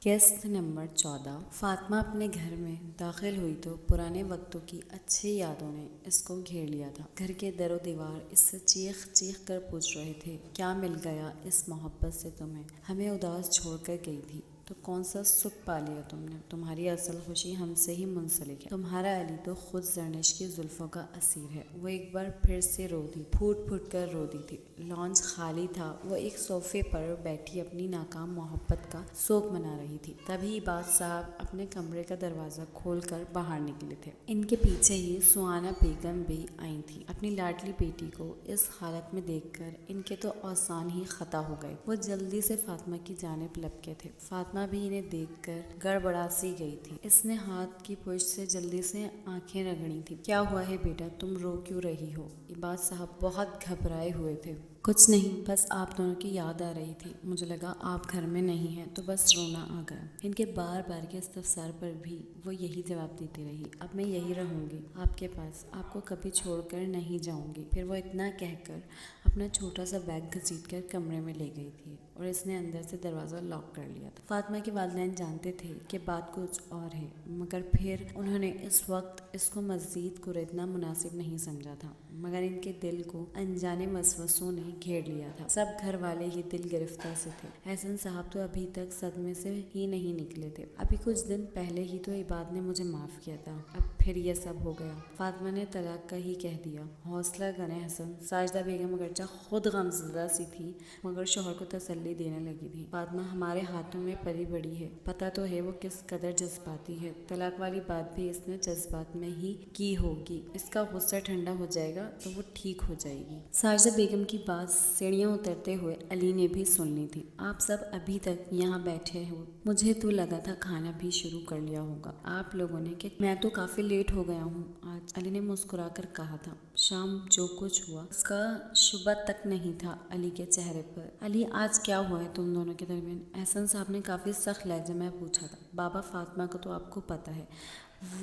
قسط نمبر 14۔ فاطمہ اپنے گھر میں داخل ہوئی تو پرانے وقتوں کی اچھی یادوں نے اس کو گھیر لیا تھا۔ گھر کے در و دیوار اس سے چیخ چیخ کر پوچھ رہے تھے، کیا مل گیا اس محبت سے تمہیں؟ ہمیں اداس چھوڑ کر گئی تھی تو کون سا سکھ پا لیا تم نے؟ تمہاری اصل خوشی ہم سے ہی منسلک ہے۔ تمہارا علی تو خود زرنش کی زلفوں کا اسیر ہے۔ وہ ایک بار پھر سے رو دی، پھوٹ پھوٹ کر رو دی تھی۔ لانچ خالی تھا، وہ ایک صوفے پر بیٹھی اپنی ناکام محبت کا سوگ منا رہی تھی۔ تبھی عباس صاحب اپنے کمرے کا دروازہ کھول کر باہر نکلے تھے۔ ان کے پیچھے ہی سہانا بیگم بھی آئی تھی۔ اپنی لاڈلی بیٹی کو اس حالت میں دیکھ کر ان کے تو اوزان ہی خطا ہو گئے۔ وہ جلدی سے فاطمہ کی جانب لپکے تھے۔ فاطمہ بھی انہیں دیکھ کر گڑبڑا سی گئی تھی۔ اس نے ہاتھ کی پشت سے جلدی سے آنکھیں رگڑی تھی۔ کیا ہوا ہے بیٹا، تم رو کیوں رہی ہو؟ عباس صاحب بہت گھبرائے ہوئے تھے۔ کچھ نہیں، بس آپ دونوں کی یاد آ رہی تھی۔ مجھے لگا آپ گھر میں نہیں ہیں تو بس رونا آ گیا۔ ان کے بار بار کے استفسار پر بھی وہ یہی جواب دیتی رہی، اب میں یہی رہوں گی آپ کے پاس، آپ کو کبھی چھوڑ کر نہیں جاؤں گی۔ پھر وہ اتنا کہہ کر اپنا چھوٹا سا بیگ گھسیٹ کر کمرے میں لے گئی تھی اور اس نے اندر سے دروازہ لاک کر لیا تھا۔ فاطمہ کے والدین جانتے تھے کہ بات کچھ اور ہے، مگر پھر انہوں نے اس وقت اس کو مزید کریدنا مناسب نہیں سمجھا تھا۔ مگر ان کے دل کو انجانے وسوسوں نے گھیر لیا تھا۔ سب گھر والے ہی دل گرفتہ سے تھے۔ احسن صاحب تو ابھی تک صدمے سے ہی نہیں نکلے تھے۔ ابھی کچھ دن پہلے ہی تو عباد نے مجھے معاف کیا تھا، اب پھر یہ سب ہو گیا۔ فاطمہ نے طلاق کا ہی کہہ دیا۔ حوصلہ کریں حسن۔ ساجدہ بیگم اگرچہ خود غمزدہ سی تھی مگر شوہر کو تسلی دینے لگی تھی۔ فاطمہ ہمارے ہاتھوں میں پلی بڑی ہے، پتہ تو ہے وہ کس قدر جذباتی ہے۔ طلاق والی بات بھی اس نے جذبات میں ہی کی ہوگی۔ اس کا غصہ ٹھنڈا ہو جائے گا تو وہ ٹھیک ہو جائے گی۔ ساجدہ بیگم کی بات سیڑھیاں اترتے ہوئے علی نے بھی سن لی تھی۔ آپ سب ابھی تک یہاں بیٹھے ہو، مجھے تو لگا تھا کھانا بھی شروع کر لیا ہوگا آپ لوگوں نے کہ میں تو کافی لیٹ ہو گیا ہوں آج، علی نے مسکرا کر کہا تھا۔ شام جو کچھ ہوا اس کا شبہ تک نہیں تھا علی کے چہرے پر۔ علی آج کیا ہوا ہے تم دونوں کے درمیان؟ احسن صاحب نے کافی سخت لہجے میں پوچھا تھا۔ بابا فاطمہ کو تو آپ کو پتہ ہے،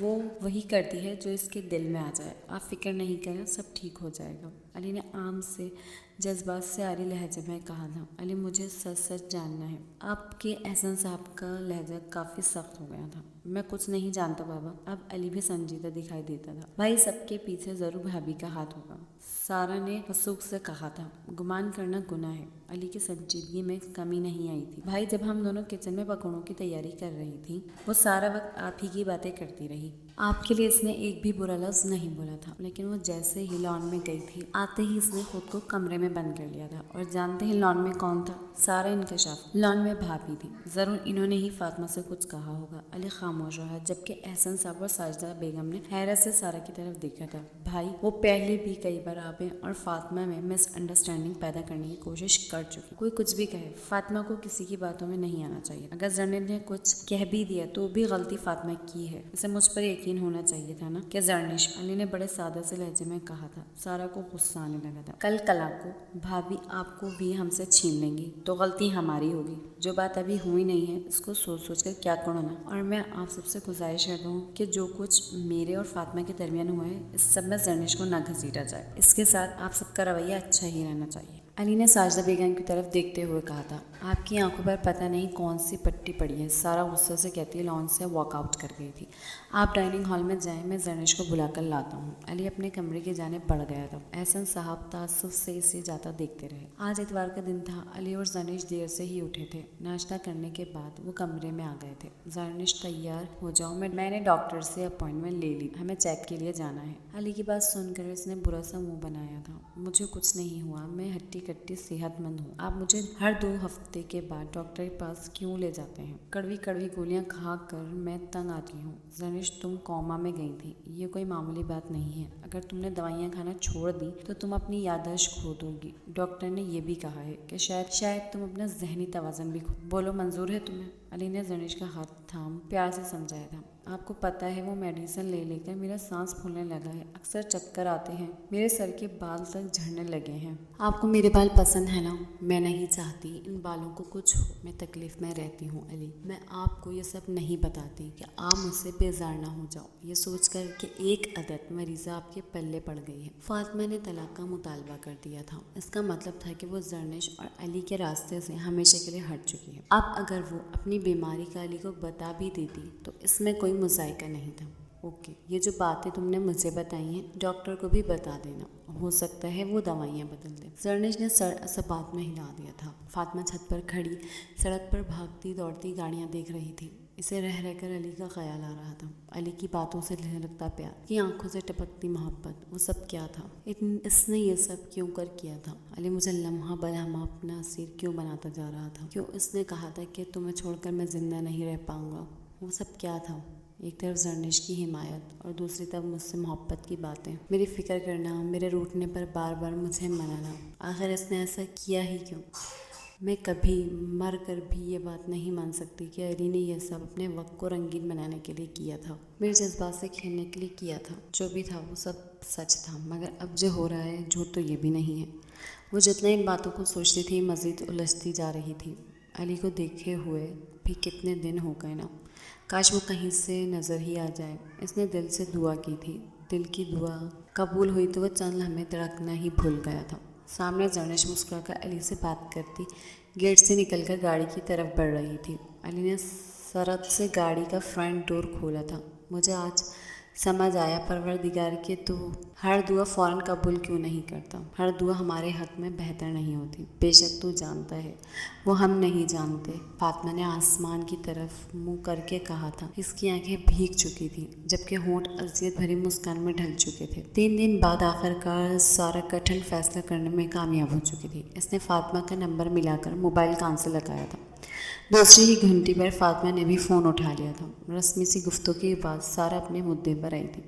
وہ وہی کرتی ہے جو اس کے دل میں آ جائے، آپ فکر نہیں کریں، سب ٹھیک ہو جائے گا، علی نے عام سے جذبات سے عاری لہجے میں کہا تھا۔ علی مجھے سچ سچ جاننا ہے۔ آپ کے احسن صاحب کا لہجہ کافی سخت ہو گیا تھا۔ میں کچھ نہیں جانتا بابا۔ اب علی بھی سنجیدہ دکھائی دیتا تھا۔ بھائی سب کے پیچھے ضرور بھابھی کا ہاتھ ہوگا، سارا نے وثوق سے کہا تھا۔ گمان کرنا گناہ ہے۔ علی کی سنجیدگی میں کمی نہیں آئی تھی۔ بھائی جب ہم دونوں کچن میں پکوڑوں کی تیاری کر رہی تھی وہ سارا وقت آپ ہی کی باتیں کرتی رہی۔ آپ کے لیے اس نے ایک بھی برا لفظ نہیں بولا تھا، لیکن وہ جیسے ہی لان میں گئی تھی آتے ہی اس نے خود کو کمرے میں بند کر لیا تھا۔ اور جانتے ہیں لان میں کون تھا؟ سارا انکشاف۔ لان میں بھابھی تھی، ضرور انہوں نے ہی فاطمہ سے کچھ کہا ہوگا۔ علی خاموش رہا جبکہ احسن صاحب اور ساجدہ بیگم نے حیرت سے سارا کی طرف دیکھا تھا۔ بھائی وہ پہلے بھی کئی بار آپ اور فاطمہ میں مس انڈرسٹینڈنگ پیدا کرنے کی کوشش کر چکی۔ کوئی کچھ بھی کہے، فاطمہ کو کسی کی باتوں میں نہیں آنا چاہیے۔ اگر زرنش نے کچھ کہہ بھی دیا تو بھی غلطی فاطمہ کی ہے، اسے مجھ پر یقین ہونا چاہیے تھا نا کہ زرنش، علی نے بڑے سادہ سے لہجے میں کہا تھا۔ سارا کو غصہ آنے لگا تھا۔ کل کلا کو بھابھی آپ کو بھی ہم سے چھین لیں گی تو غلطی ہماری ہوگی۔ جو بات ابھی ہوئی نہیں ہے اس کو سوچ سوچ کر کیا کروں نا، اور میں آپ سب سے گزارش کرتا ہوں کہ جو کچھ میرے اور فاطمہ کے درمیان ہوا ہے اس سب میں زرنش کو نہ گھسیٹا جائے، اس کے ساتھ آپ سب کا رویہ اچھا ہی رہنا چاہیے۔ علی نے ساجدہ بیگم کی طرف دیکھتے ہوئے کہا تھا۔ آپ کی آنکھوں پر پتہ نہیں کون سی پٹی پڑی ہے، سارا غصے سے کہتی لان سے واک آؤٹ کر گئی تھی۔ آپ ڈائننگ ہال میں جائیں، میں زرنش کو بلا کر لاتا ہوں۔ علی اپنے کمرے کی جانب بڑھ گیا تھا۔ احسن صاحب تعصب سے اسے جاتا دیکھتے رہے۔ آج اتوار کا دن تھا، علی اور زرنش دیر سے ہی اٹھے تھے۔ ناشتہ کرنے کے بعد وہ کمرے میں آ گئے تھے۔ زرنش تیار ہو جاؤ، میں نے ڈاکٹر سے اپائنٹمنٹ لے لی، ہمیں چیک کے لیے جانا ہے۔ علی کی بات سن کر اس نے برا سا منہ بنایا تھا۔ مجھے کچھ نہیں ہوا، میں ہٹی کٹی صحت مند ہوں، آپ مجھے ہر 2 ہفتے کے بعد ڈاکٹر کے پاس کیوں لے جاتے ہیں؟ کڑوی کڑوی گولیاں کھا کر میں تنگ آتی ہوں۔ زرنش تم کوما میں گئی تھی، یہ کوئی معمولی بات نہیں ہے، اگر تم نے دوائیاں کھانا چھوڑ دی تو تم اپنی یادداشت کھو دو گی۔ ڈاکٹر نے یہ بھی کہا ہے کہ شاید تم اپنا ذہنی توازن بھی کھو۔ بولو منظور ہے تمہیں؟ علی نے زرنش کا ہاتھ تھام پیار سے سمجھایا تھا۔ آپ کو پتہ ہے وہ میڈیسن لے لے کر میرا سانس پھولنے لگا ہے، اکثر چکر آتے ہیں، میرے سر کے بال تک جھڑنے لگے ہیں۔ آپ کو میرے بال پسند ہے نا؟ میں نہیں چاہتی ان بالوں کو کچھ ہو، میں تکلیف میں رہتی ہوں علی، میں آپ کو یہ سب نہیں بتاتی کہ آپ مجھ سے بیزار نہ ہو جاؤ، یہ سوچ کر کہ ایک عادت مریضہ آپ کے پلے پڑ گئی ہے۔ فاطمہ نے طلاق کا مطالبہ کر دیا تھا، اس کا مطلب تھا کہ وہ زرنش اور علی کے راستے سے ہمیشہ کے لیے ہٹ چکی ہے۔ اب اگر وہ اپنی بیماری کا علی کو بتا بھی دیتی تو اس میں کوئی مذائقہ نہیں تھا۔ اوکے، یہ جو باتیں تم نے مجھے بتائی ہیں ڈاکٹر کو بھی بتا دینا، ہو سکتا ہے وہ دوائیاں بدل دے۔ زرنش نے سر اسبات میں ہلا دیا تھا۔ فاطمہ چھت پر کھڑی سڑک پر بھاگتی دوڑتی گاڑیاں دیکھ رہی تھی۔ اسے رہ رہ کر علی کا خیال آ رہا تھا، علی کی باتوں سے لگتا پیار کی آنکھوں سے ٹپکتی محبت، وہ سب کیا تھا؟ اس نے یہ سب کیوں کر کیا تھا؟ علی مجھے لمحہ بلمحہ اپنا اسیر کیوں بناتا جا رہا تھا؟ کیوں اس نے کہا تھا کہ تمہیں چھوڑ کر میں زندہ نہیں رہ پاؤں گا؟ وہ سب کیا تھا؟ ایک طرف زرنش کی حمایت اور دوسری طرف مجھ سے محبت کی باتیں، میری فکر کرنا، میرے روٹنے پر بار بار مجھے منانا۔ آخر اس نے ایسا کیا ہی کیوں؟ میں کبھی مر کر بھی یہ بات نہیں مان سکتی کہ علی نے یہ سب اپنے وقت کو رنگین بنانے کے لیے کیا تھا، میرے جذبات سے کھیلنے کے لیے کیا تھا۔ جو بھی تھا وہ سب سچ تھا، مگر اب جو ہو رہا ہے جھوٹ تو یہ بھی نہیں ہے۔ وہ جتنا ان باتوں کو سوچتی تھی مزید الجھتی جا رہی تھی۔ علی کو دیکھے ہوئے بھی کتنے دن ہو گئے نا، کاش وہ کہیں سے نظر ہی آ جائے۔ اس نے دل سے دعا کی تھی، دل کی دعا قبول ہوئی تو وہ چند لمحے تڑکنا ہی بھول گیا تھا۔ سامنے زرنش مسکرا کر علی سے بات کرتی گیٹ سے نکل کر گاڑی کی طرف بڑھ رہی تھی۔ علی نے سرعت سے گاڑی کا فرنٹ ڈور کھولا تھا۔ مجھے آج سمجھ آیا پروردگار کہ تو ہر دعا فوراً قبول کیوں نہیں کرتا، ہر دعا ہمارے حق میں بہتر نہیں ہوتی۔ بے شک تو جانتا ہے، وہ ہم نہیں جانتے۔ فاطمہ نے آسمان کی طرف منہ کر کے کہا تھا۔ اس کی آنکھیں بھیگ چکی تھی جبکہ ہونٹ اذیت بھری مسکان میں ڈھل چکے تھے۔ 3 دن بعد آخر کار سارا کٹھن فیصلہ کرنے میں کامیاب ہو چکی تھی۔ اس نے فاطمہ کا نمبر ملا کر موبائل کان سے لگایا تھا۔ دوسری ہی گھنٹی پر فاطمہ نے بھی فون اٹھا لیا تھا۔ رسمی سی گفتگو کے بعد سارا اپنے مدعے پر آئی تھی۔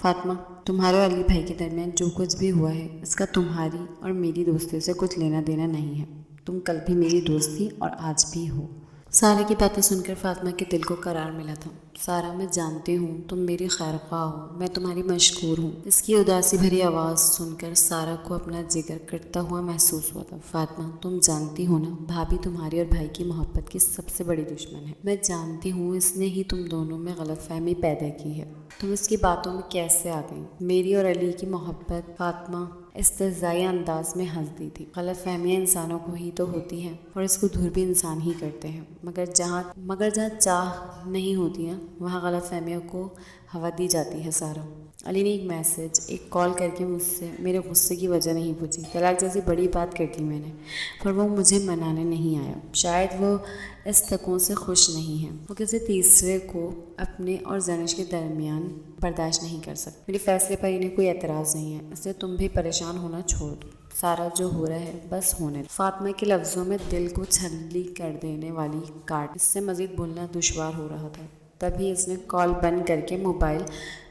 فاطمہ، تمہارے اور علی بھائی کے درمیان جو کچھ بھی ہوا ہے اس کا تمہاری اور میری دوستی سے کچھ لینا دینا نہیں ہے۔ تم کل بھی میری دوست تھی اور آج بھی ہو۔ سارا کی باتیں سن کر فاطمہ کے دل کو قرار ملا تھا۔ سارا، میں جانتی ہوں تم میری خیر خواہ ہو، میں تمہاری مشکور ہوں۔ اس کی اداسی بھری آواز سن کر سارا کو اپنا جگر کٹتا ہوا محسوس ہوا تھا۔ فاطمہ، تم جانتی ہو نا بھابھی تمہاری اور بھائی کی محبت کی سب سے بڑی دشمن ہے۔ میں جانتی ہوں اس نے ہی تم دونوں میں غلط فہمی پیدا کی ہے۔ تم اس کی باتوں میں کیسے آ گئی؟ میری اور علی کی محبت، فاطمہ استہزائی انداز میں ہنس دی تھی۔ غلط فہمیاں انسانوں کو ہی تو ہوتی ہیں اور اس کو دور بھی انسان ہی کرتے ہیں، مگر جہاں چاہ نہیں ہوتی نا وہاں غلط فہمیوں کو ہوا دی جاتی ہے۔ سارا، علی نے ایک کال کر کے مجھ سے میرے غصے کی وجہ نہیں پوچھی۔ طلاق جیسی بڑی بات کر دی میں نے، پر وہ مجھے منانے نہیں آیا۔ شاید وہ اس تکوں سے خوش نہیں ہے، وہ کسی تیسرے کو اپنے اور زرنش کے درمیان برداشت نہیں کر سکتا۔ میرے فیصلے پر انہیں کوئی اعتراض نہیں ہے، اس لیے تم بھی پریشان ہونا چھوڑ دو۔ سارا، جو ہو رہا ہے بس ہونے دو۔ فاطمہ کے لفظوں میں دل کو چھلنی کر دینے والی کاٹ، اس سے مزید بولنا دشوار ہو رہا تھا۔ تبھی اس نے کال بند کر کے موبائل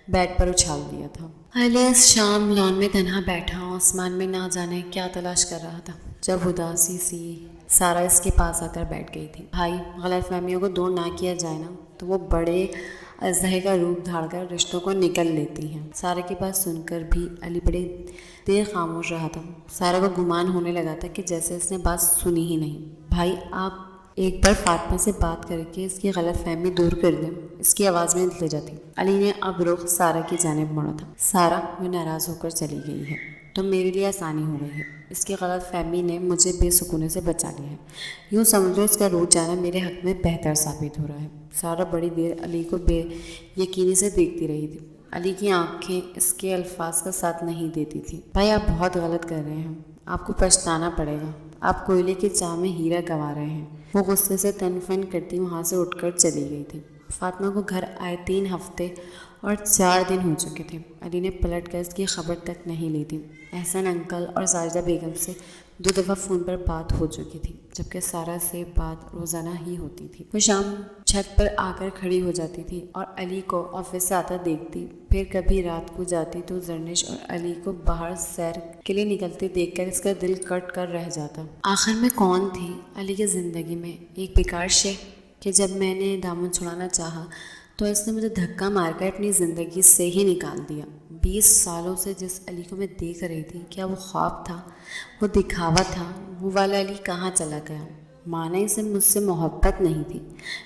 بیڈ پر اچھال دیا تھا۔ علی اس شام لان میں تنہا بیٹھا آسمان میں نہ جانے کیا تلاش کر رہا تھا جب اداسی سی سارا اس کے پاس آ کر بیٹھ گئی تھی۔ بھائی، غلط فہمیوں کو دور نہ کیا جائے نا تو وہ بڑے اژدہے کا روپ دھاڑ کر رشتوں کو نکل لیتی ہیں۔ سارا کی بات سن کر بھی علی بڑے دیر خاموش رہا تھا۔ سارا کو گمان ہونے لگا تھا کہ جیسے اس نے بات سنی ہی نہیں۔ بھائی، آپ ایک بار فاطمہ سے بات کر کے اس کی غلط فہمی دور کر دیں، اس کی آواز میں التجا تھی۔ علی نے اب رخ سارا کی جانب موڑا تھا۔ سارا، وہ ناراض ہو کر چلی گئی ہے تو میرے لیے آسانی ہو گئی ہے۔ اس کی غلط فہمی نے مجھے بے سکونی سے بچا لیا ہے۔ یوں سمجھو اس کا روٹ جانا میرے حق میں بہتر ثابت ہو رہا ہے۔ سارا بڑی دیر علی کو بے یقینی سے دیکھتی رہی تھی۔ علی کی آنکھیں اس کے الفاظ کا ساتھ نہیں دیتی تھیں۔ بھائی، آپ بہت غلط کر رہے ہیں، آپ کو پچھتانا پڑے گا، آپ کوئلے کی چاہ میں ہیرا گنوا رہے ہیں۔ وہ غصے سے تن فن کرتی وہاں سے اٹھ کر چلی گئی تھی۔ فاطمہ کو گھر آئے 3 ہفتے اور 4 دن ہو چکے تھے۔ علی نے پلٹ کر اس کی خبر تک نہیں لی تھی۔ احسن انکل اور ساجدہ بیگم سے 2 دفعہ فون پر بات ہو چکی تھی، جبکہ سارا سے بات روزانہ ہی ہوتی تھی۔ وہ شام چھت پر آ کر کھڑی ہو جاتی تھی اور علی کو آفس سے آتا دیکھتی، پھر کبھی رات کو جاتی تو زرنش اور علی کو باہر سیر کے لیے نکلتے دیکھ کر اس کا دل کٹ کر رہ جاتا۔ آخر میں کون تھی علی کی زندگی میں؟ ایک بیکار شے کہ جب میں نے دامن چھڑانا چاہا تو اس نے مجھے دھکا مار کر اپنی زندگی سے ہی نکال دیا۔ 20 سالوں سے جس علی کو میں دیکھ رہی تھی، کیا وہ خواب تھا، وہ دکھاوا تھا؟ وہ والا علی کہاں چلا گیا؟ مانا اسے مجھ سے محبت نہیں تھی،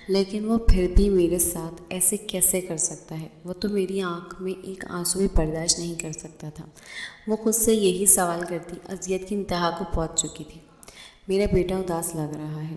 لیکن وہ پھر بھی میرے ساتھ ایسے کیسے کر سکتا ہے؟ وہ تو میری آنکھ میں ایک آنسو بھی برداشت نہیں کر سکتا تھا۔ وہ خود سے یہی سوال کرتی، اذیت کی انتہا کو پہنچ چکی تھی۔ میرا بیٹا اداس لگ رہا ہے،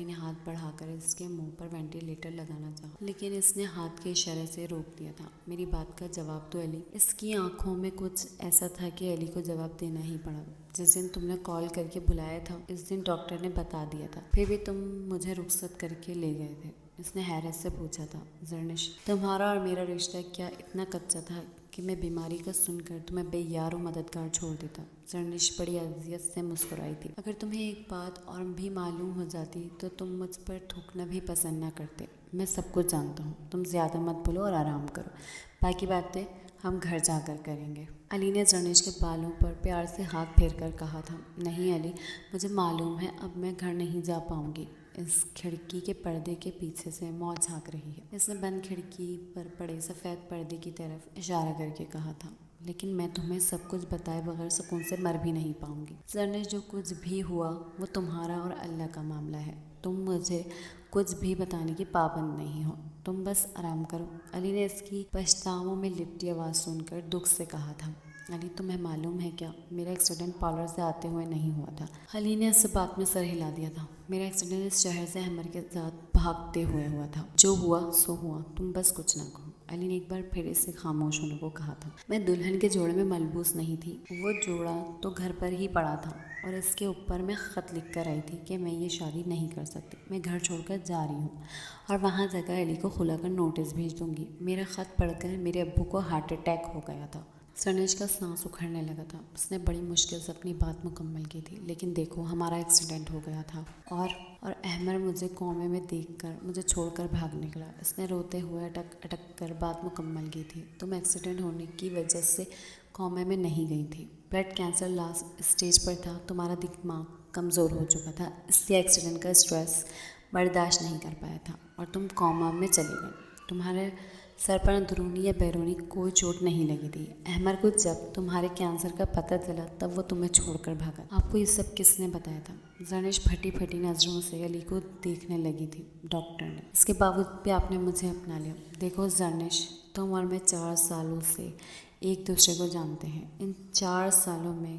علی نے ہاتھ بڑھا کر اس کے منہ پر وینٹیلیٹر لگانا چاہا، لیکن اس نے ہاتھ کے اشارے سے روک دیا تھا۔ میری بات کا جواب دو علی۔ اس کی آنکھوں میں کچھ ایسا تھا کہ علی کو جواب دینا ہی پڑا۔ جس دن تم نے کال کر کے بلایا تھا اس دن ڈاکٹر نے بتا دیا تھا، پھر بھی تم مجھے رخصت کر کے لے گئے تھے۔ اس نے حیرت سے پوچھا تھا۔ زرنش، تمہارا اور میرا رشتہ کیا اتنا کچا تھا کہ میں بیماری کا سن کر تمہیں بے یار و مددگار چھوڑ دیتا؟ زرنش بڑی اذیت سے مسکرائی تھی۔ اگر تمہیں ایک بات اور بھی معلوم ہو جاتی تو تم مجھ پر تھوکنا بھی پسند نہ کرتے۔ میں سب کچھ جانتا ہوں، تم زیادہ مت بولو اور آرام کرو، باقی باتیں ہم گھر جا کر کریں گے۔ علی نے زرنش کے بالوں پر پیار سے ہاتھ پھیر کر کہا تھا۔ نہیں علی، مجھے معلوم ہے اب میں گھر نہیں جا پاؤں گی۔ اس کھڑکی کے پردے کے پیچھے سے موت جھانک رہی ہے۔ اس نے بند کھڑکی پر پڑے سفید پردے کی طرف اشارہ کر کے کہا تھا۔ لیکن میں تمہیں سب کچھ بتائے بغیر سکون سے مر بھی نہیں پاؤں گی۔ زرنش، جو کچھ بھی ہوا وہ تمہارا اور اللہ کا معاملہ ہے، تم مجھے کچھ بھی بتانے کی پابند نہیں ہو، تم بس آرام کرو۔ علی نے اس کی پچھتاؤں میں لپٹی آواز سن کر دکھ سے کہا تھا۔ علی، تمہیں معلوم ہے کیا میرا ایکسیڈنٹ پارلر سے آتے ہوئے نہیں ہوا تھا؟ علی نے اس بات میں سر ہلا دیا تھا۔ میرا ایکسیڈنٹ اس شہر سے احمر کے ساتھ بھاگتے ہوئے ہوا تھا۔ جو ہوا سو ہوا، تم بس کچھ نہ کہو۔ علی نے ایک بار پھر اس سے خاموش ہونے کو کہا تھا۔ میں دلہن کے جوڑے میں ملبوس نہیں تھی، وہ جوڑا تو گھر پر ہی پڑا تھا اور اس کے اوپر میں خط لکھ کر آئی تھی کہ میں یہ شادی نہیں کر سکتی، میں گھر چھوڑ کر جا رہی ہوں اور وہاں جگہ علی کو کھلا کر نوٹس بھیج دوں گی۔ میرا خط پڑھ کر میرے ابو کو ہارٹ اٹیک ہو گیا تھا۔ زرنش کا سانس اکھڑنے لگا تھا۔ اس نے بڑی مشکل سے اپنی بات مکمل کی تھی۔ لیکن دیکھو، ہمارا ایکسیڈنٹ ہو گیا تھا اور احمر مجھے کومے میں دیکھ کر مجھے چھوڑ کر بھاگ نکلا۔ اس نے روتے ہوئے اٹک اٹک کر بات مکمل کی تھی۔ تم ایکسیڈنٹ ہونے کی وجہ سے کومے میں نہیں گئی تھی، بلڈ کینسر لاسٹ اسٹیج پر تھا، تمہارا دماغ کمزور ہو چکا تھا، اس لیے ایکسیڈنٹ کا اسٹریس برداشت نہیں کر پایا تھا اور تم کوما میں چلی گئی۔ تمہارے سر پر اندرونی یا بیرونی کوئی چوٹ نہیں لگی تھی۔ احمر کو جب تمہارے کینسر کا پتہ چلا تب وہ تمہیں چھوڑ کر بھاگا۔ آپ کو یہ سب کس نے بتایا تھا؟ زرنش پھٹی پھٹی نظروں سے علی کو دیکھنے لگی تھی۔ ڈاکٹر نے۔ اس کے باوجود بھی آپ نے مجھے اپنا لیا۔ دیکھو زرنش، تم اور میں 4 سالوں سے ایک دوسرے کو جانتے ہیں۔ ان 4 سالوں میں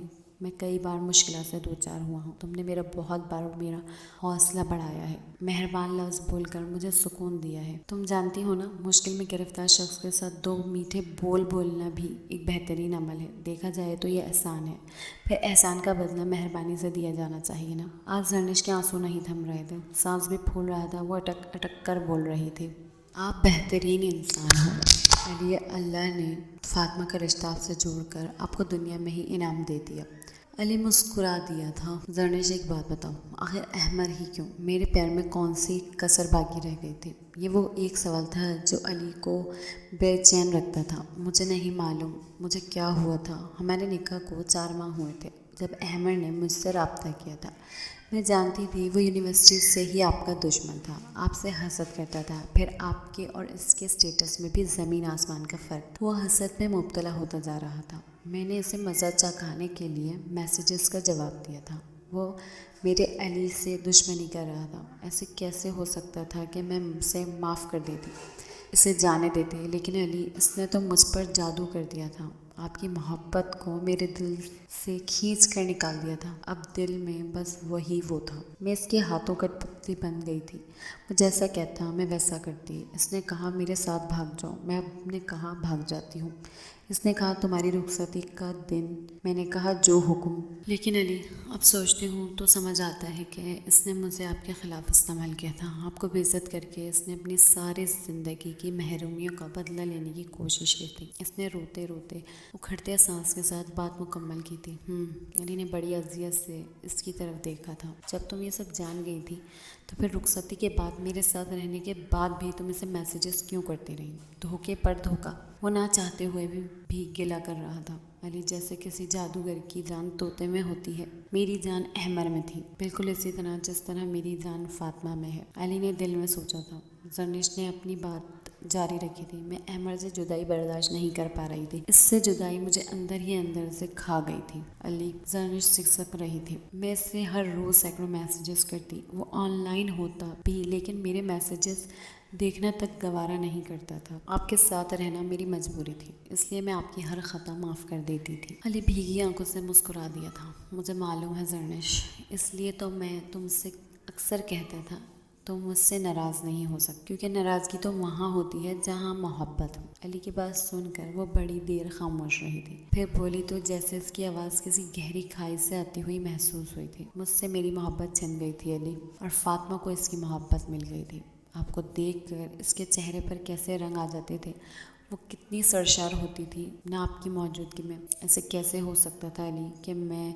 کئی بار مشکلات سے دوچار ہوا ہوں۔ تم نے بہت بار میرا حوصلہ بڑھایا ہے، مہربان لفظ بول کر مجھے سکون دیا ہے۔ تم جانتی ہو نا، مشکل میں گرفتار شخص کے ساتھ 2 میٹھے بول بولنا بھی ایک بہترین عمل ہے۔ دیکھا جائے تو یہ احسان ہے، پھر احسان کا بدلہ مہربانی سے دیا جانا چاہیے نا۔ آج زرنش کے آنسو نہیں تھم رہے تھے، سانس بھی پھول رہا تھا، وہ اٹک اٹک کر بول رہی تھی۔ آپ بہترین انسان ہو علی، اللہ نے فاطمہ کا رشتہ آپ سے جوڑ کر آپ کو دنیا میں ہی انعام دے دیا۔ علی مسکرا دیا تھا۔ زرنش، ایک بات بتاؤ، آخر احمر ہی کیوں؟ میرے پیر میں کون سی کسر باقی رہ گئی تھی؟ یہ وہ ایک سوال تھا جو علی کو بے چین رکھتا تھا۔ مجھے نہیں معلوم مجھے کیا ہوا تھا۔ ہمارے نکاح کو 4 ماہ ہوئے تھے جب احمر نے مجھ سے رابطہ کیا تھا۔ میں جانتی تھی وہ یونیورسٹی سے ہی آپ کا دشمن تھا، آپ سے حسد کرتا تھا، پھر آپ کے اور اس کے اسٹیٹس میں بھی زمین آسمان کا فرق تھا۔ وہ حسد میں مبتلا ہوتا جا رہا تھا۔ میں نے اسے مزہ چکھانے کے لیے میسیجز کا جواب دیا تھا۔ وہ میرے علی سے دشمنی کر رہا تھا۔ ایسے کیسے ہو سکتا تھا کہ میں اسے معاف کر دیتی، اسے جانے دیتے؟ لیکن علی، اس نے تو مجھ پر جادو کر دیا تھا، آپ کی محبت کو میرے دل سے کھینچ کر نکال دیا تھا۔ اب دل میں بس وہی وہ تھا۔ میں اس کے ہاتھوں کا پتلی بن گئی تھی، وہ جیسا کہتا میں ویسا کرتی۔ اس نے کہا میرے ساتھ بھاگ جاؤ، میں نے کہا بھاگ جاتی ہوں۔ اس نے کہا تمہاری رخصتی کا دن، میں نے کہا جو حکم۔ لیکن علی، اب سوچتی ہوں تو سمجھ آتا ہے کہ اس نے مجھے آپ کے خلاف استعمال کیا تھا۔ آپ کو بے عزت کر کے اس نے اپنی ساری زندگی کی محرومیوں کا بدلہ لینے کی کوشش کی تھی۔ اس نے روتے روتے اکھڑتے سانس کے ساتھ بات مکمل کی تھی۔ علی نے بڑی اذیت سے اس کی طرف دیکھا تھا۔ جب تم یہ سب جان گئی تھی تو پھر رخصتی کے بعد میرے ساتھ رہنے کے بعد بھی تم اسے میسیجز کیوں کرتی رہی؟ دھوکے پر دھوکا۔ وہ نہ چاہتے ہوئے بھی گلا کر رہا تھا۔ علی، جیسے کسی جادوگر کی جان طوطے میں ہوتی ہے، میری جان احمر میں تھی، بالکل اسی طرح جس طرح میری جان فاطمہ میں ہے۔ علی نے دل میں سوچا تھا۔ زرنش نے اپنی بات جاری رکھی تھی۔ میں احمر سے جدائی برداشت نہیں کر پا رہی تھی، اس سے جدائی مجھے اندر ہی اندر سے کھا گئی تھی۔ علی، زرنش سکسک رہی تھی، میں اس سے ہر روز سینکڑوں میسیجز کرتی، وہ آن لائن ہوتا بھی لیکن میرے میسیجز دیکھنا تک گوارا نہیں کرتا تھا۔ آپ کے ساتھ رہنا میری مجبوری تھی، اس لیے میں آپ کی ہر خطا معاف کر دیتی تھی۔ علی بھیگی آنکھوں سے مسکرا دیا تھا۔ مجھے معلوم ہے زرنش، اس لیے تو میں تم سے اکثر کہتا تھا تم مجھ سے ناراض نہیں ہو سکتی، کیونکہ ناراضگی تو وہاں ہوتی ہے جہاں محبت ہو۔ علی کی بات سن کر وہ بڑی دیر خاموش رہی تھی، پھر بولی تو جیسے اس کی آواز کسی گہری کھائی سے آتی ہوئی محسوس ہوئی تھی۔ مجھ سے میری محبت چھن گئی تھی علی، اور فاطمہ کو اس کی محبت مل گئی تھی۔ آپ کو دیکھ کر اس کے چہرے پر کیسے رنگ آ جاتے تھے، وہ کتنی سرشار ہوتی تھی نہ آپ کی موجودگی میں۔ ایسے کیسے ہو سکتا تھا علی کہ میں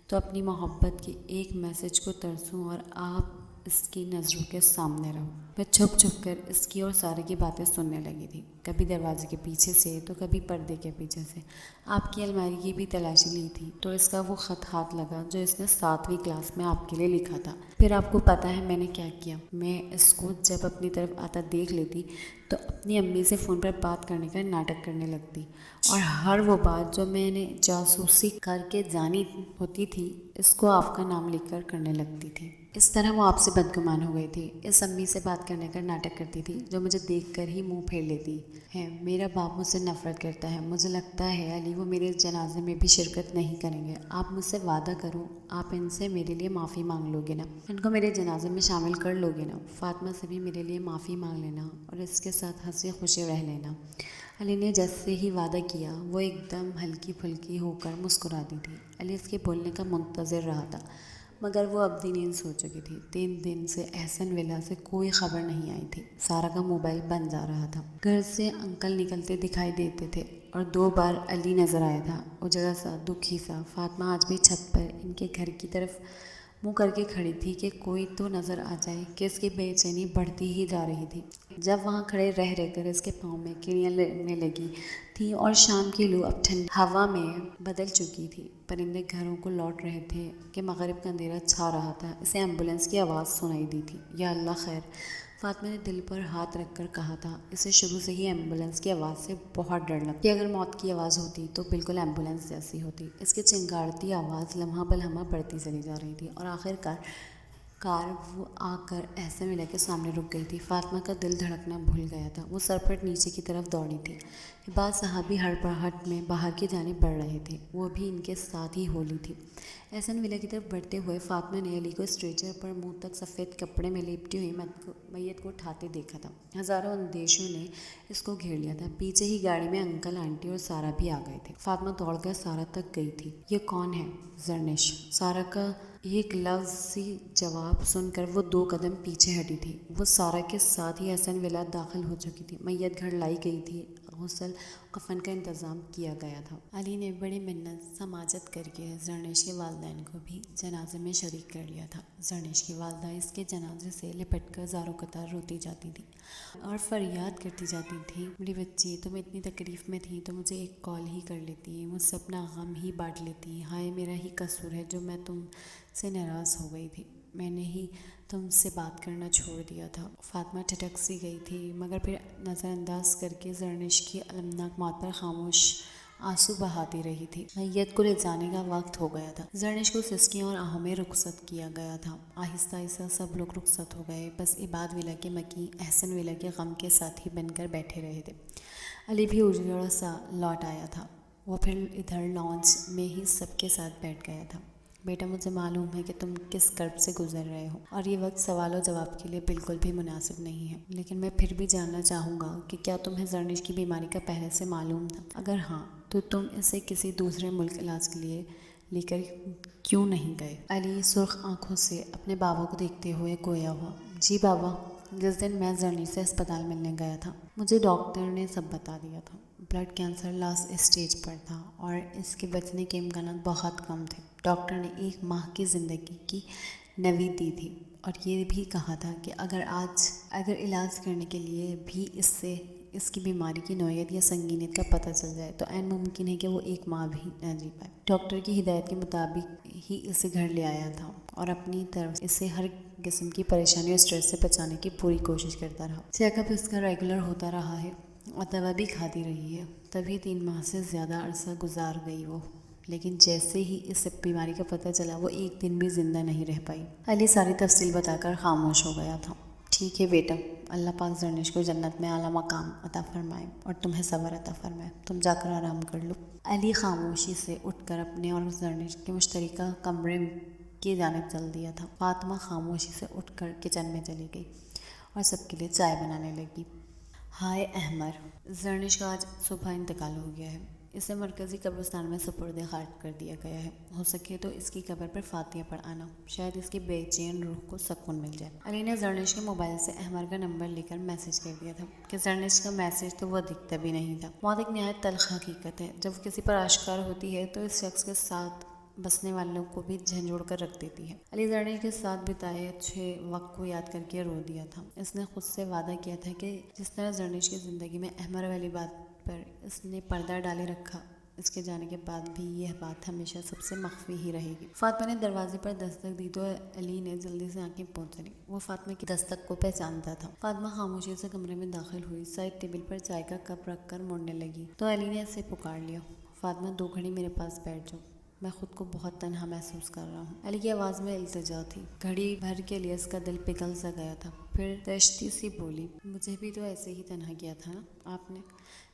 تو اپنی محبت کے ایک میسج کو ترسوں اور آپ اس کی نظروں کے سامنے رہو۔ میں چھپ چھپ کر اس کی اور سارے کی باتیں سننے لگی تھی، کبھی دروازے کے پیچھے سے تو کبھی پردے کے پیچھے سے۔ آپ کی الماری کی بھی تلاشی لی تھی تو اس کا وہ خط ہاتھ لگا جو اس نے 7ویں کلاس میں آپ کے لیے لکھا تھا۔ پھر آپ کو پتہ ہے میں نے کیا کیا؟ میں اس کو جب اپنی طرف آتا دیکھ لیتی تو اپنی امی سے فون پر بات کرنے کا ناٹک کرنے لگتی، اور ہر وہ بات جو میں نے جاسوسی کر کے جانی ہوتی تھی اس کو آپ کا نام لکھ کر کرنے لگتی تھی۔ اس طرح وہ آپ سے بدگمان ہو گئی تھی۔ اس امی سے بات کرنے کا ناٹک کرتی تھی جو مجھے دیکھ کر ہی منہ پھیر لیتی ہے۔ میرا باپ مجھ سے نفرت کرتا ہے، مجھے لگتا ہے علی وہ میرے جنازے میں بھی شرکت نہیں کریں گے۔ آپ مجھ سے وعدہ کرو، آپ ان سے میرے لیے معافی مانگ لو گے نا، ان کو میرے جنازے میں شامل کر لو گے نا، فاطمہ سے بھی میرے لیے معافی مانگ لینا اور اس کے ساتھ ہنسی خوشی رہ لینا۔ علی نے جیسے ہی وعدہ کیا وہ ایک دم ہلکی پھلکی ہو کر مسکرا دی تھی۔ علی اس کے بولنے کا منتظر رہا تھا، مگر وہ اب دی نیند سو چکی تھی۔ 3 دن سے احسن ولا سے کوئی خبر نہیں آئی تھی۔ سارا کا موبائل بند جا رہا تھا۔ گھر سے انکل نکلتے دکھائی دیتے تھے اور 2 بار علی نظر آیا تھا، اجڑا سا، دکھی سا۔ فاطمہ آج بھی چھت پر ان کے گھر کی طرف منہ کر کے کھڑی تھی کہ کوئی تو نظر آ جائے، کہ اس کی بے چینی بڑھتی ہی جا رہی تھی۔ جب وہاں کھڑے رہ کر اس کے پاؤں میں کیڑیاں لگنے لگی تھیں اور شام کی لو اب ٹھنڈی ہوا میں بدل چکی تھی، پرندے گھروں کو لوٹ رہے تھے کہ مغرب کا اندھیرا چھا رہا تھا، اسے ایمبولینس کی آواز سنائی دی تھی۔ یا اللہ خیر! فاطمہ نے دل پر ہاتھ رکھ کر کہا تھا، اسے شروع سے ہی ایمبولینس کی آواز سے بہت ڈر لگتا، کہ اگر موت کی آواز ہوتی تو بالکل ایمبولینس جیسی ہوتی۔ اس کی چنگاڑتی آواز لمحہ بلمحہ بڑھتی چلی جا رہی تھی اور آخر کار وہ آ کر احسن ولا کے سامنے رک گئی تھی۔ فاطمہ کا دل دھڑکنا بھول گیا تھا، وہ سرپٹ نیچے کی طرف دوڑی تھی۔ بعض صحابی ہڑبڑاہٹ میں باہر کی جانب بڑھ رہے تھے، وہ بھی ان کے ساتھ ہی ہولی تھی۔ احسن ولا کی طرف بڑھتے ہوئے فاطمہ نے علی کو اسٹریچر پر منہ تک سفید کپڑے میں لپٹی ہوئی میت کو اٹھاتے دیکھا تھا۔ ہزاروں اندیشوں نے اس کو گھیر لیا تھا۔ پیچھے ہی گاڑی میں انکل آنٹی اور سارا بھی آ گئے تھے۔ فاطمہ دوڑ کر سارا تک گئی تھی۔ یہ کون ہے؟ زرنش۔ سارا کا ایک لفظی جواب سن کر وہ 2 قدم پیچھے ہٹی تھی۔ وہ سارا کے ساتھ ہی احسن ولا داخل ہو چکی تھی۔ میت گھر لائی گئی تھی، غسل کفن کا انتظام کیا گیا تھا۔ علی نے بڑی منت سماجت کر کے زرنش کے والدین کو بھی جنازے میں شریک کر لیا تھا۔ زرنش کی والدہ اس کے جنازے سے لپٹ کر زاروں قطار روتی جاتی تھی اور فریاد کرتی جاتی تھی، میری بچی تم اتنی تکلیف میں تھی تو مجھے ایک کال ہی کر لیتی، مجھ سے اپنا غم ہی بانٹ لیتی، ہائے میرا ہی قصور ہے جو میں تم سے ناراض ہو گئی تھی، میں نے ہی تم سے بات کرنا چھوڑ دیا تھا۔ فاطمہ ٹھٹک سی گئی تھی، مگر پھر نظر انداز کر کے زرنش کی المناک موت پر خاموش آنسو بہاتی رہی تھی۔ میت کو لے جانے کا وقت ہو گیا تھا۔ زرنش کو سسکیوں اور آہوں میں رخصت کیا گیا تھا۔ آہستہ آہستہ سب لوگ رخصت ہو گئے، بس عباد ولا کے مکی احسن ولا کے غم کے ساتھی بن کر بیٹھے رہے تھے۔ علی بھی اجڑا سا لوٹ آیا تھا، وہ پھر ادھر لاؤنج میں ہی سب کے ساتھ بیٹھ گیا تھا۔ بیٹا مجھے معلوم ہے کہ تم کس کرب سے گزر رہے ہو اور یہ وقت سوال و جواب کے لیے بالکل بھی مناسب نہیں ہے، لیکن میں پھر بھی جاننا چاہوں گا کہ کیا تمہیں زرنش کی بیماری کا پہلے سے معلوم تھا؟ اگر ہاں تو تم اسے کسی دوسرے ملک علاج کے لیے لے کر کیوں نہیں گئے؟ علی سرخ آنکھوں سے اپنے بابا کو دیکھتے ہوئے گویا ہوا، جی بابا، جس دن میں زرنش سے اسپتال ملنے گیا تھا مجھے ڈاکٹر نے سب بتا دیا تھا۔ بلڈ کینسر لاسٹ اسٹیج پر تھا اور اس کے بچنے کے امکانات بہت کم تھے۔ ڈاکٹر نے 1 ماہ کی زندگی کی نوید دی تھی اور یہ بھی کہا تھا کہ اگر علاج کرنے کے لیے بھی اس کی بیماری کی نوعیت یا سنگینیت کا پتہ چل جائے تو عین ممکن ہے کہ وہ 1 ماہ بھی نہ جی پائے۔ ڈاکٹر کی ہدایت کے مطابق ہی اسے گھر لے آیا تھا اور اپنی طرف اسے ہر قسم کی پریشانی اور اسٹریس سے بچانے کی پوری کوشش کرتا رہا۔ چیک اپ اس کا ریگولر ہوتا رہا ہے اور دوا بھی کھاتی رہی ہے، تبھی 3 ماہ سے زیادہ عرصہ گزار گئی وہ، لیکن جیسے ہی اس بیماری کا پتہ چلا وہ 1 دن بھی زندہ نہیں رہ پائی۔ علی ساری تفصیل بتا کر خاموش ہو گیا تھا۔ ٹھیک ہے بیٹا، اللہ پاک زرنش کو جنت میں اعلیٰ مقام عطا فرمائے اور تمہیں صبر عطا فرمائے، تم جا کر آرام کر لو۔ علی خاموشی سے اٹھ کر اپنے اور زرنش کے مشترکہ کمرے کی جانب چل دیا تھا۔ فاطمہ خاموشی سے اٹھ کر کچن میں چلی گئی اور سب کے لیے چائے بنانے لگی۔ ہائے احمر، زرنش کا آج صبح انتقال ہو گیا ہے۔ اسے مرکزی قبرستان میں سپرد خاک کر دیا گیا ہے۔ ہو سکے تو اس کی قبر پر فاتحہ پڑھ آنا، شاید اس کی بے چین روح کو سکون مل جائے۔ علی نے زرنش کے موبائل سے احمر کا نمبر لے کر میسج کر دیا تھا کہ زرنش کا میسج تو وہ دکھتا بھی نہیں تھا۔ موت ایک نہایت تلخ حقیقت ہے، جب کسی پر آشکار ہوتی ہے تو اس شخص کے ساتھ بسنے والوں کو بھی جھنجھوڑ کر رکھ دیتی ہے۔ علی زرنش کے ساتھ بتائے اچھے وقت کو یاد کر کے رو دیا تھا۔ اس نے خود سے وعدہ کیا تھا کہ جس طرح زرنش کی زندگی میں احمر والی بات پر اس نے پردہ ڈالے رکھا، اس کے جانے کے بعد بھی یہ بات ہمیشہ سب سے مخفی ہی رہے گی۔ فاطمہ نے دروازے پر دستک دی تو علی نے جلدی سے آنکھیں پوچھ لی۔ وہ فاطمہ کی دستک کو پہچانتا تھا۔ فاطمہ خاموشی سے کمرے میں داخل ہوئی، سائڈ ٹیبل پر چائے کا کپ رکھ کر موڑنے لگی تو علی نے اسے پکار لیا۔ فاطمہ 2 گھڑی میرے پاس بیٹھ جاؤ، میں خود کو بہت تنہا محسوس کر رہا ہوں۔ علی کی آواز میں التجا تھی۔ گھڑی بھر کے لیے اس کا دل پگھل سا گیا تھا۔ پھر دشتی سی بولی، مجھے بھی تو ایسے ہی تنہا کیا تھا نا آپ نے۔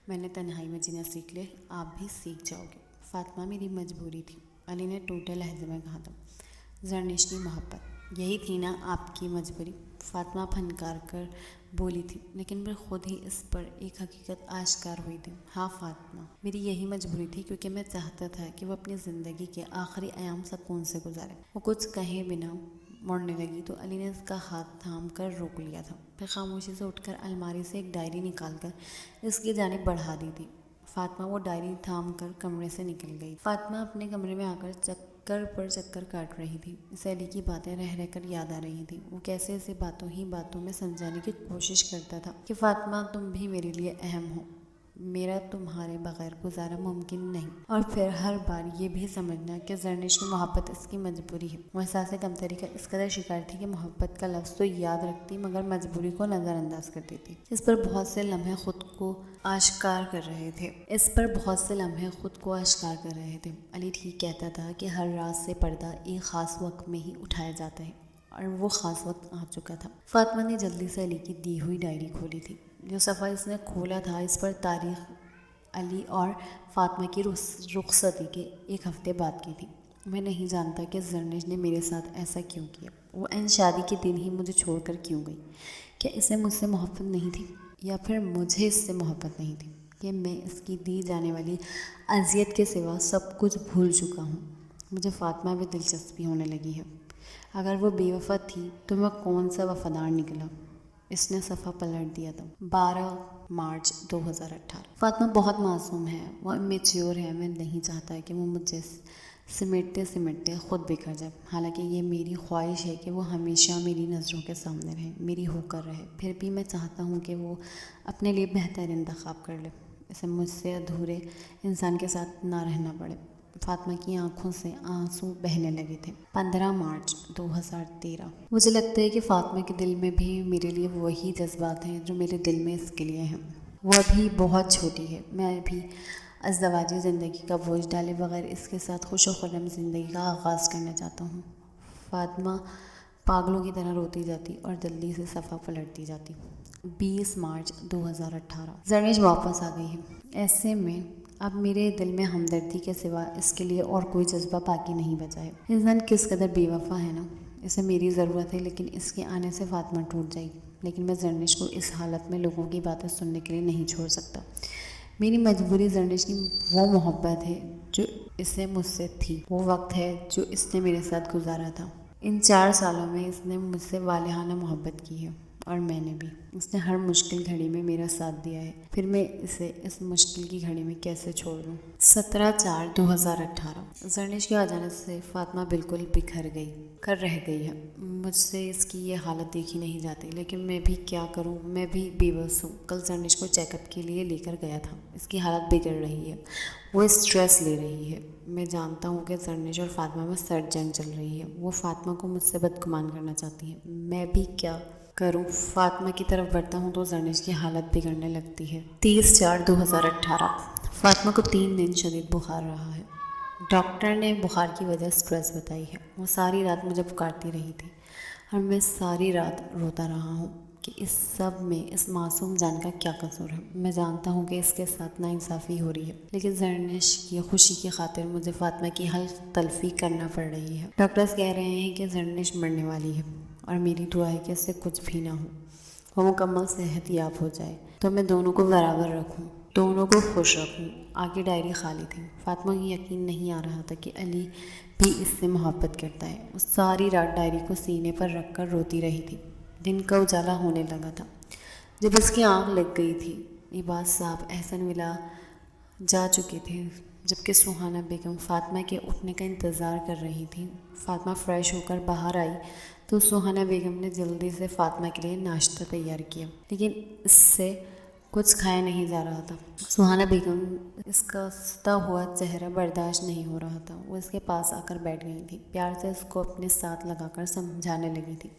میں نے تنہائی میں جینا سیکھ لیا، آپ بھی سیکھ جاؤ گے۔ فاطمہ میری مجبوری تھی، علی نے ٹوٹے لہجے میں کہا تھا۔ زرنش کی محبت، یہی تھی نا آپ کی مجبوری؟ فاطمہ پھنکار کر بولی تھی، لیکن پھر خود ہی اس پر ایک حقیقت آشکار ہوئی تھی۔ ہاں فاطمہ، میری یہی مجبوری تھی، کیونکہ میں چاہتا تھا کہ وہ اپنی زندگی کے آخری ایام سکون سے گزارے۔ وہ کچھ کہے بنا موڑنے لگی تو علی نے اس کا ہاتھ تھام کر روک لیا تھا۔ پھر خاموشی سے اٹھ کر الماری سے ایک ڈائری نکال کر اس کی جانب بڑھا دی تھی۔ فاطمہ وہ ڈائری تھام کر کمرے سے نکل گئی۔ فاطمہ اپنے کمرے میں آ کر چکر پر چکر کاٹ رہی تھی۔ اسے علی کی باتیں رہ رہ کر یاد آ رہی تھیں۔ وہ کیسے اسے باتوں ہی باتوں میں سمجھانے کی کوشش کرتا تھا کہ فاطمہ تم بھی میرے لیے اہم ہو، میرا تمہارے بغیر گزارا ممکن نہیں، اور پھر ہر بار یہ بھی سمجھنا کہ زرنش کی محبت اس کی مجبوری ہے۔ وہ احساس کمتری کا اس قدر شکار تھی کہ محبت کا لفظ تو یاد رکھتی مگر مجبوری کو نظر انداز کر دیتی۔ اس پر بہت سے لمحے خود کو آشکار کر رہے تھے۔ علی ٹھیک کہتا تھا کہ ہر راز سے پردہ ایک خاص وقت میں ہی اٹھایا جاتا ہے، اور وہ خاص وقت آ چکا تھا۔ فاطمہ نے جلدی سے علی کی دی ہوئی ڈائری کھولی تھی۔ جو صفحہ اس نے کھولا تھا اس پر تاریخ علی اور فاطمہ کی رخصتی کے 1 ہفتے بعد کی تھی۔ میں نہیں جانتا کہ زرنش نے میرے ساتھ ایسا کیوں کیا۔ وہ عین شادی کے دن ہی مجھے چھوڑ کر کیوں گئی؟ کیا اسے مجھ سے محبت نہیں تھی، یا پھر مجھے اس سے محبت نہیں تھی کہ میں اس کی دی جانے والی اذیت کے سوا سب کچھ بھول چکا ہوں؟ مجھے فاطمہ میں دلچسپی ہونے لگی ہے۔ اگر وہ بے وفا تھی تو میں کون سا وفادار نکلا؟ اس نے صفحہ پلٹ دیا تھا۔ 12 مارچ 2018۔ فاطمہ بہت معصوم ہے، وہ امیچیور ہے۔ میں نہیں چاہتا کہ وہ مجھے سمیٹتے خود بکھر جائے۔ حالانکہ یہ میری خواہش ہے کہ وہ ہمیشہ میری نظروں کے سامنے رہے، میری ہو کر رہے۔ پھر بھی میں چاہتا ہوں کہ وہ اپنے لیے بہتر انتخاب کر لے، اسے مجھ سے ادھورے انسان کے ساتھ نہ رہنا پڑے۔ فاطمہ کی آنکھوں سے آنسو بہنے لگے تھے۔ 15 مارچ 2013۔ مجھے لگتا ہے کہ فاطمہ کے دل میں بھی میرے لیے وہی جذبات ہیں جو میرے دل میں اس کے لیے ہیں۔ وہ ابھی بہت چھوٹی ہے، میں ابھی ازدواجی زندگی کا بوجھ ڈالے بغیر اس کے ساتھ خوش و خرم زندگی کا آغاز کرنا چاہتا ہوں۔ فاطمہ پاگلوں کی طرح روتی جاتی اور جلدی سے صفحہ پلٹتی جاتی۔ 20 مارچ 2018۔ زرنش واپس آ گئی ہے۔ ایسے میں اب میرے دل میں ہمدردی کے سوا اس کے لیے اور کوئی جذبہ باقی نہیں بچا ہے۔ انسان کس قدر بے وفا ہے نا، اسے میری ضرورت ہے، لیکن اس کے آنے سے فاطمہ ٹوٹ جائے گی۔ لیکن میں زرنش کو اس حالت میں لوگوں کی باتیں سننے کے لیے نہیں چھوڑ سکتا۔ میری مجبوری زرنش کی وہ محبت ہے جو اسے مجھ سے تھی، وہ وقت ہے جو اس نے میرے ساتھ گزارا تھا۔ ان 4 سالوں میں اس نے مجھ سے والہانہ محبت کی ہے، اور میں نے بھی۔ اس نے ہر مشکل گھڑی میں میرا ساتھ دیا ہے، پھر میں اسے اس مشکل کی گھڑی میں کیسے چھوڑ دوں؟ 17/4/2018۔ زرنش کے آ جانے سے فاطمہ بالکل بکھر رہ گئی ہے۔ مجھ سے اس کی یہ حالت دیکھی نہیں جاتی، لیکن میں بھی کیا کروں، میں بھی بے بس ہوں۔ کل زرنش کو چیک اپ کے لیے لے کر گیا تھا۔ اس کی حالت بگڑ رہی ہے، وہ اسٹریس لے رہی ہے۔ میں جانتا ہوں کہ زرنش اور فاطمہ میں سرد جنگ چل رہی ہے۔ وہ فاطمہ کو مجھ سے بدگمان کرنا چاہتی ہے، میں بھی کیا کروں؟ فاطمہ کی طرف بڑھتا ہوں تو زرنش کی حالت بگڑنے لگتی ہے۔ 30/4/2018۔ فاطمہ کو 3 دن شدید بخار رہا ہے۔ ڈاکٹر نے بخار کی وجہ اسٹریس بتائی ہے۔ وہ ساری رات مجھے پکارتی رہی تھی، اور میں ساری رات روتا رہا ہوں کہ اس سب میں اس معصوم جان کا کیا قصور ہے. میں جانتا ہوں کہ اس کے ساتھ ناانصافی ہو رہی ہے، لیکن زرنش کی خوشی کی خاطر مجھے فاطمہ کی حلف تلفی کرنا پڑ رہی ہے. ڈاکٹرز کہہ رہے ہیں کہ زرنش مرنے والی ہے، اور میری دعا ہے کہ اس سے کچھ بھی نہ ہو، وہ مکمل صحت یاب ہو جائے، تو میں دونوں کو برابر رکھوں، دونوں کو خوش رکھوں. آگے ڈائری خالی تھی. فاطمہ کو یقین نہیں آ رہا تھا کہ علی بھی اس سے محبت کرتا ہے. وہ ساری رات ڈائری کو سینے پر رکھ کر روتی رہی تھی. دن کا اجالا ہونے لگا تھا جب اس کی آنکھ لگ گئی تھی. عباس صاحب احسن ولا جا چکے تھے، جبکہ سہانا بیگم فاطمہ کے اٹھنے کا انتظار کر رہی تھی. فاطمہ فریش ہو کر باہر آئی تو سہانا بیگم نے جلدی سے فاطمہ کے لیے ناشتہ تیار کیا، لیکن اس سے کچھ کھایا نہیں جا رہا تھا. سہانا بیگم اس کا ستا ہوا چہرہ برداشت نہیں ہو رہا تھا. وہ اس کے پاس آ کر بیٹھ گئی تھی، پیار سے اس کو اپنے ساتھ لگا کر سمجھانے لگی تھی.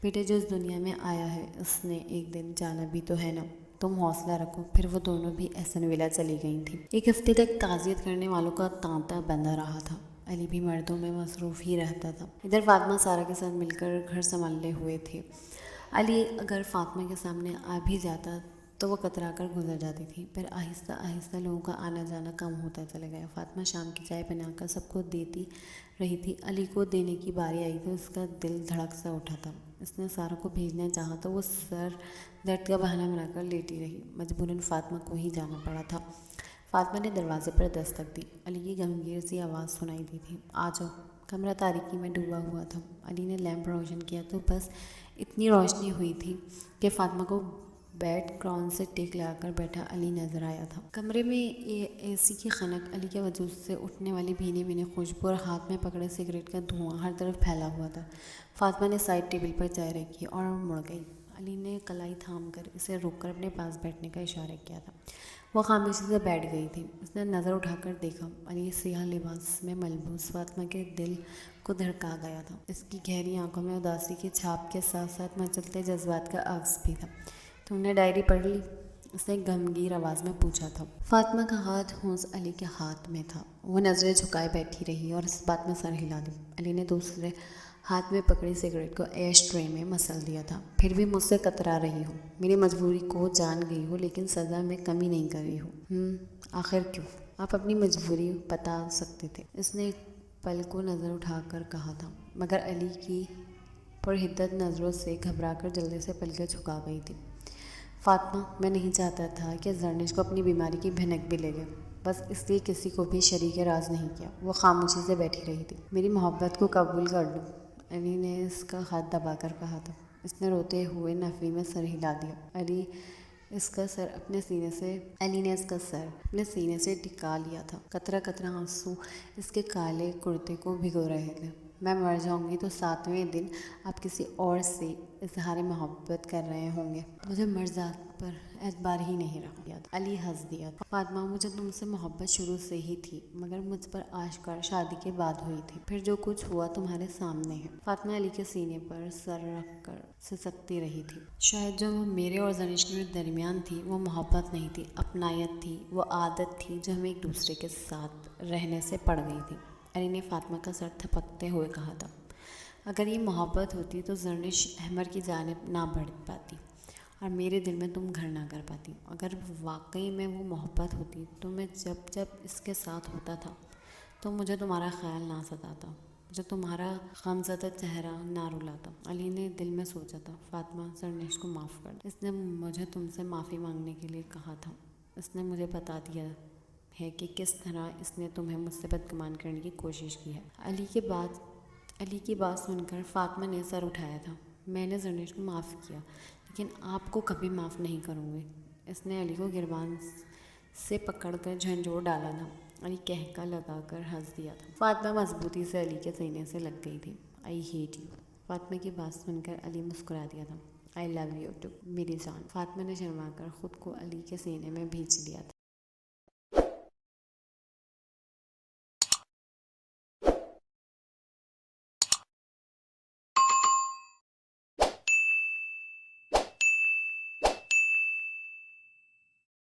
بیٹے، جو اس دنیا میں آیا ہے اس نے ایک دن جانا بھی تو ہے نا، تم حوصلہ رکھو. پھر وہ دونوں بھی احسن ولا چلی گئی تھیں. ایک ہفتے تک تعزیت کرنے والوں کا تانتا بندھا رہا تھا. علی بھی مردوں میں مصروف ہی رہتا تھا. ادھر فاطمہ سارا کے ساتھ مل کر گھر سنبھالے ہوئے تھے. علی اگر فاطمہ کے سامنے آ بھی جاتا تو وہ کترا کر گزر جاتی تھی. پھر آہستہ آہستہ لوگوں کا آنا جانا کم ہوتا چلا گیا. فاطمہ شام کی چائے بنا کر سب کو دیتی رہی تھی. علی کو دینے کی باری آئی تو اس کا دل دھڑک سا اٹھا تھا. اس نے سارا کو بھیجنا چاہا تو وہ سر درد کا بہانہ بنا کر لیٹی رہی. مجبوراً فاطمہ کو ہی جانا پڑا تھا. فاطمہ نے دروازے پر دستک دی. علی کی گمگیر سی آواز سنائی دی تھی، آ جاؤ. کمرہ تاریکی میں ڈوبا ہوا تھا. علی نے لیمپ روشن کیا تو بس اتنی روشنی ہوئی تھی کہ فاطمہ کو بیڈ گراؤنڈ سے ٹیک لگا کر بیٹھا علی نظر آیا تھا. کمرے میں اے سی کی خنک، علی کے وجود سے اٹھنے والی بھینی بھینی خوشبو اور ہاتھ میں پکڑے سگریٹ کا دھواں ہر طرف پھیلا ہوا تھا. فاطمہ نے سائڈ ٹیبل پر چائے رکھی اور مڑ گئی. علی نے کلائی تھام کر اسے روک کر اپنے پاس بیٹھنے کا اشارہ کیا تھا. وہ خاموشی سے بیٹھ گئی تھی. اس نے نظر اٹھا کر دیکھا. علی سیاہ لباس میں ملبوس فاطمہ کے دل کو دھڑکا گیا تھا. اس کی گہری آنکھوں میں اداسی کی چھاپ کے ساتھ ساتھ مچلتے جذبات کا عکس بھی تھا. تم نے ڈائری پڑھ لی؟ اس نے گمگیر آواز میں پوچھا تھا. فاطمہ کا ہاتھ ہونس علی کے ہاتھ میں تھا. وہ نظریں جھکائے بیٹھی رہی اور اس بات میں سر ہلا دی. علی نے دوسرے ہاتھ میں پکڑی سگریٹ کو ایش ٹرے میں مسل دیا تھا. پھر بھی مجھ سے کترا رہی ہو، میری مجبوری کو جان گئی ہو، لیکن سزا میں کمی نہیں کر رہی ہو. آخر کیوں؟ آپ اپنی مجبوری بتا سکتے تھے، اس نے ایک پل کو نظر اٹھا کر کہا تھا، مگر علی کی پرحدت نظروں سے گھبرا کر جلدی سے پلکیں جھکا گئی تھی. فاطمہ، میں نہیں چاہتا تھا کہ زرنش کو اپنی بیماری کی بھنک بھی لگے، بس اس لیے کسی کو بھی شریک راز نہیں کیا. وہ خاموشی سے بیٹھی رہی تھی. میری محبت کو قبول کر لو، علی نے اس کا ہاتھ دبا کر کہا تھا. اس نے روتے ہوئے نفی میں سر ہلا دیا. علی نے اس کا سر اپنے سینے سے ٹکا لیا تھا. قطرہ قطرہ آنسو اس کے کالے کرتے کو بھگو رہے تھے. میں مر جاؤں گی تو 7ویں دن آپ کسی اور سے اظہار محبت کر رہے ہوں گے. مجھے مرزات پر اعتبار ہی نہیں رہا. علی ہنس دیا. فاطمہ، مجھے تم سے محبت شروع سے ہی تھی، مگر مجھ پر آشکار شادی کے بعد ہوئی تھی. پھر جو کچھ ہوا تمہارے سامنے ہے. فاطمہ علی کے سینے پر سر رکھ کر سسکتی رہی تھی. شاید جو میرے اور زرنش کے درمیان تھی وہ محبت نہیں تھی، اپنائیت تھی. وہ عادت تھی جو ہمیں ایک دوسرے کے ساتھ رہنے سے پڑ گئی تھی. علی نے فاطمہ کا سر تھپکتے ہوئے کہا تھا. اگر یہ محبت ہوتی تو زرنش احمر کی جانب نہ بڑھ پاتی اور میرے دل میں تم گھر نہ کر پاتی. اگر واقعی میں وہ محبت ہوتی تو میں جب اس کے ساتھ ہوتا تھا تو مجھے تمہارا خیال نہ ستاتا، مجھے تمہارا غمزدہ چہرہ نہ رلاتا. علی نے دل میں سوچا تھا، فاطمہ، زرنش کو معاف کر دو. اس نے مجھے تم سے معافی مانگنے کے لیے کہا تھا. اس نے مجھے بتا دیا ہے کہ کس طرح اس نے تمہیں مجھ سے بدگمان کرنے کی کوشش کی ہے. علی کی بات سن کر فاطمہ نے سر اٹھایا تھا. میں نے زرنش کو معاف کیا، لیکن آپ کو کبھی معاف نہیں کروں گی. اس نے علی کو گریبان سے پکڑ کر جھنجھوڑ ڈالا تھا. علی کہکا لگا کر ہنس دیا تھا. فاطمہ مضبوطی سے علی کے سینے سے لگ گئی تھی. I hate you. فاطمہ کی بات سن کر علی مسکرا دیا تھا. آئی لو یو ٹو میری جان. فاطمہ نے شرما کر خود کو علی کے سینے میں بھیج لیا تھا.